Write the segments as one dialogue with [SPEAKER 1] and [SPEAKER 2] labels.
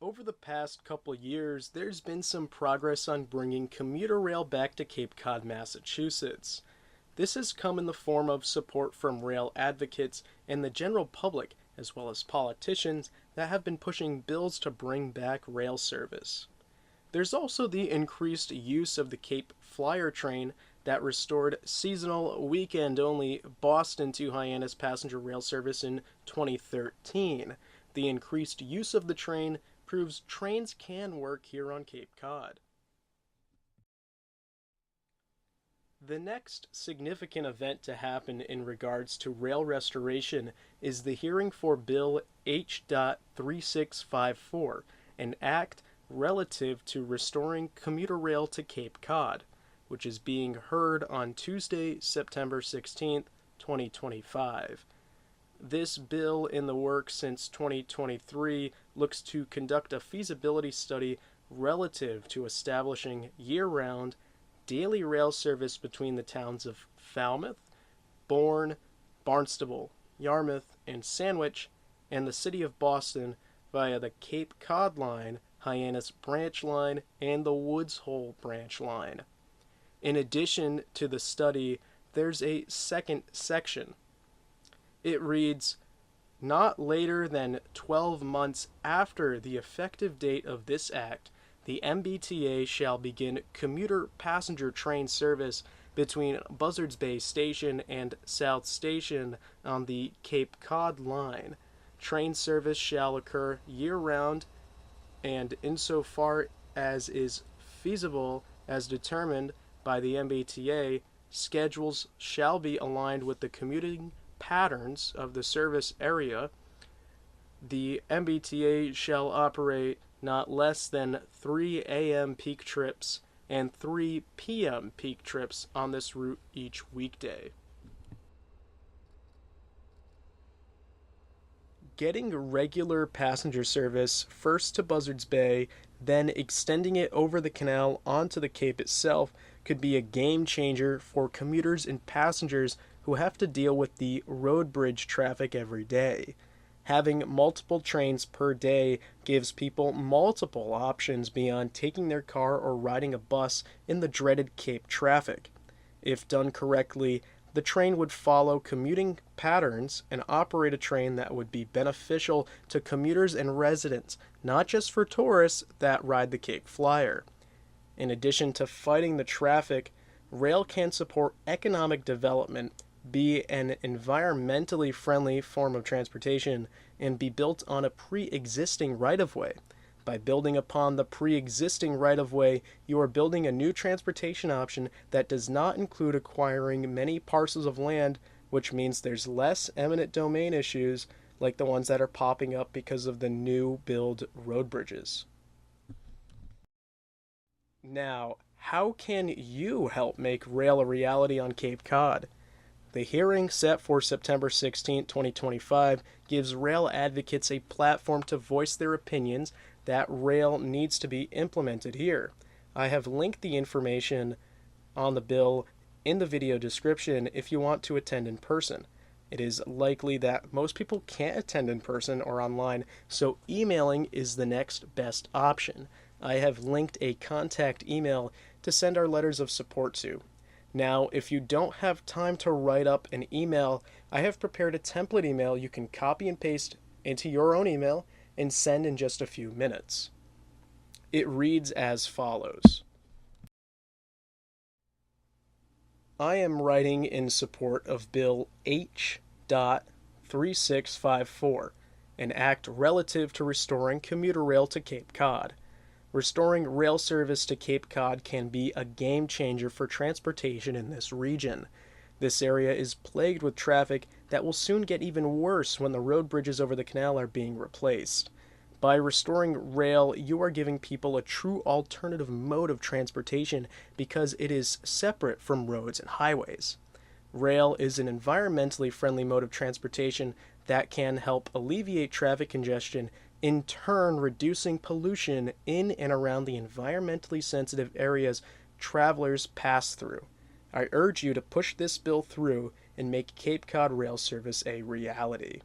[SPEAKER 1] Over the past couple years, there's been some progress on bringing commuter rail back to Cape Cod, Massachusetts. This has come in the form of support from rail advocates and the general public, as well as politicians that have been pushing bills to bring back rail service. There's also the increased use of the CapeFlyer train that restored seasonal, weekend-only Boston to Hyannis passenger rail service in 2013. The increased use of the train proves trains can work here on Cape Cod. The next significant event to happen in regards to rail restoration is the hearing for Bill H.3654, an act relative to restoring commuter rail to Cape Cod, which is being heard on Tuesday, September 16th, 2025. This bill, in the works since 2023, looks to conduct a feasibility study relative to establishing year-round daily rail service between the towns of Falmouth, Bourne, Barnstable, Yarmouth and Sandwich, and the city of Boston via the Cape Cod line, Hyannis Branch line, and the Woods Hole Branch line. In addition to the study, there's a second section. It reads, "Not later than 12 months after the effective date of this act, the MBTA shall begin commuter passenger train service between Buzzards Bay Station and South Station on the Cape Cod line. Train service shall occur year-round and insofar as is feasible as determined by the MBTA, schedules shall be aligned with the commuting patterns of the service area. The MBTA shall operate not less than 3 a.m. peak trips and 3 p.m. peak trips on this route each weekday." Getting regular passenger service first to Buzzards Bay, then extending it over the canal onto the Cape itself could be a game changer for commuters and passengers who have to deal with the road bridge traffic every day. Having multiple trains per day gives people multiple options beyond taking their car or riding a bus in the dreaded Cape traffic. If done correctly, the train would follow commuting patterns and operate a train that would be beneficial to commuters and residents, not just for tourists that ride the CapeFlyer. In addition to fighting the traffic, rail can support economic development, be an environmentally friendly form of transportation, and be built on a pre-existing right-of-way. By building upon the pre-existing right-of-way, you are building a new transportation option that does not include acquiring many parcels of land, which means there's less eminent domain issues like the ones that are popping up because of the new build road bridges. Now, how can you help make rail a reality on Cape Cod? The hearing, set for September 16, 2025, gives rail advocates a platform to voice their opinions that rail needs to be implemented here. I have linked the information on the bill in the video description if you want to attend in person. It is likely that most people can't attend in person or online, so emailing is the next best option. I have linked a contact email to send our letters of support to. Now, if you don't have time to write up an email, I have prepared a template email you can copy and paste into your own email and send in just a few minutes. It reads as follows. I am writing in support of Bill H.3654, an act relative to restoring commuter rail to Cape Cod. Restoring rail service to Cape Cod can be a game changer for transportation in this region. This area is plagued with traffic that will soon get even worse when the road bridges over the canal are being replaced. By restoring rail, you are giving people a true alternative mode of transportation because it is separate from roads and highways. Rail is an environmentally friendly mode of transportation that can help alleviate traffic congestion, in turn reducing pollution in and around the environmentally sensitive areas travelers pass through. I urge you to push this bill through and make Cape Cod rail service a reality.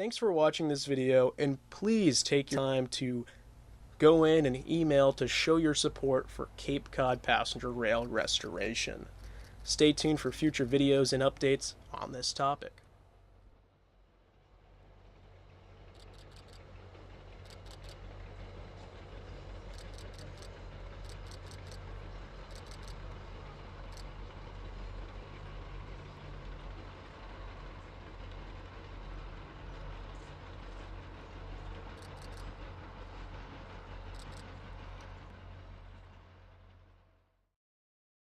[SPEAKER 1] Thanks for watching this video, and please take your time to go in and email to show your support for Cape Cod passenger rail restoration. Stay tuned for future videos and updates on this topic.